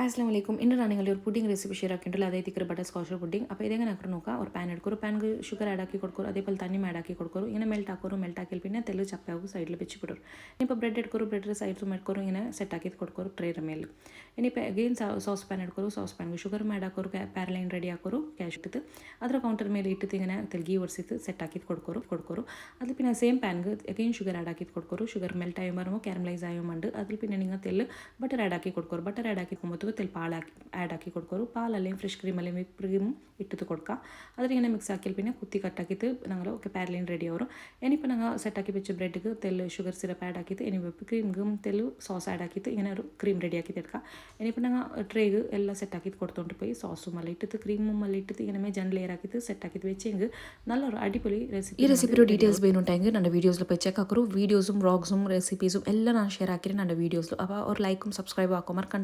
Hi അസ്ലാം വലൈക്കും. ഇന്ന് ഞാൻ നിങ്ങളുടെ ഒരു പുഡിംഗ് റെസിപ്പി ഷെയർ ആക്കിയിട്ടുള്ള അതായത് ഇക്കറ് ബട്ടർ സ്കോച്ച് പുഡിംഗ്. അപ്പോൾ ഇതെങ്ങനെ ആക്കി നോക്കാം. ഒരു പാൻ എടുക്കും, പാൻക്ക് ഷുഗർ ആഡ് ആക്കി കൊടുക്കും, അതേപോലെ തണ്ണിയും ആഡ് ആക്കി കൊടുക്കും. ഇങ്ങനെ മെൽറ്റ് ആക്കും, മെൽറ്റ് ആക്കിയാൽ പിന്നെ തെല്ല് ചപ്പാവും സൈഡിൽ വെച്ച് വിടും. ഇനിയിപ്പോൾ ബ്രെഡ് എടുക്കും, ബ്രെഡ് സൈഡിൽ എടുക്കും, ഇങ്ങനെ സെറ്റ് ആക്കി കൊടുക്കും ട്രേയുടെ മേലിൽ. ഇനിയിപ്പോൾ അഗെയിൻ സോസ് പാൻ എടുക്കും, സോസ് പാൻക്ക് ഷുഗർ ആഡ് ആക്കും, ಪ್ಯಾರಲೈನ್ ರೆಡಿ ಹಾಕೋರು ಕ್ಯಾಶ್ ಇಟ್ಟಿತ್ತು ಅದರ ಕೌಂಟರ್ ಮೇಲೆ ಇಟ್ಟಿತ್ತು ಇങ്ങനെ ತೆಲ್ಗಿ ಒರೆಸಿತ್ತು ಸೆಟ್ ಹಾಕಿದ್ದು കൊടുക്കോರು അതിൽ പിന്നെ സെയിം പാൻക്ക് അഗെയിൻ ഷുഗർ ആഡ് ആക്കി കൊടുക്കോರು ഷുഗർ മെൽറ്റ് ആയി വരുമ്പോൾ ക്യാരമലൈസ് ആയുമുണ്ട് അതിൽ പിന്നെ നിങ്ങൾ തെല്ല് ബട്ടർ ആഡ് ആക്കി കൊടുക്കോರು ബട്ടർ ആഡ് ആക്കി കൊടുക്കുമ്പോൾ തെല്ല് പാൽ ആഡ് ആക്കി കൊടുക്കോರು പാൽ അല്ലെങ്കിൽ ഫ്രഷ് ക്രീം അല്ലെങ്കിൽ വിപ്പ് ക്രീം ഇട്ടിട്ട് കൊടുക്കുക അതിലിങ്ങനെ മിക്സ് ആക്കിയാൽ പിന്നെ കുത്തി കട്ടാക്കിയിട്ട് ഞങ്ങൾ ഓക്കെ ಪ್ಯಾರಲೈನ್ ರೆಡಿ ಅವರು ഇനിയിപ്പോൾ ഞങ്ങൾ സെറ്റാക്കി വെച്ച ബ്രെഡിക്ക് തെല്ല് ഷുഗർ സിറപ്പ് ആഡ് ആക്കിയിട്ട് ഇനി വിപ്പ് ക്രീമും തെല്ല് സോസ് ആഡ് ആക്കിയിട്ട് ഇങ്ങനെ ഒരു ക്രീം റെഡി ആക്കിയിട്ട് എടുക്കുക ഇനിയിപ്പോൾ ഞങ്ങൾ ട്രേക്ക് എല്ലാം സെറ്റാക്കിയിട്ട് കൊടുത്തോണ്ട് പോയി സോസും എല്ലാം ഇട്ടിട്ട് ക്രീമും എല്ലാം ഇട്ടിട്ട് ഇങ്ങനെ ജൻ ലെയർ ആക്കിയിട്ട് സെറ്റാക്കിയിട്ട് വെച്ചെങ്കിൽ നല്ലൊരു അടിപൊളി റെസിപ്പി ಈ ರೆಸಿಪಿರೋ ಡೀಟೇಲ್ಸ್ ಬೇನುಂಟಾಗಿ ನನ್ನ ವೀಡಿಯೋಸ್లో పోయి ಚೆಕ್ ಹಾಕೋರು ವೀಡಿಯೋസും ವ್ಲಾಗ್സും ರೆಸಿಪೀസും ಎಲ್ಲ ನಾನು ಶೇರ್ ಹಾಕಿರಿ ನನ್ನ ವೀಡಿಯೋಸ್లో അപ്പോൾ ഒരു ലൈക്കും സബ്സ്ക്രൈബ് ആക്കും മറക്കണ്ട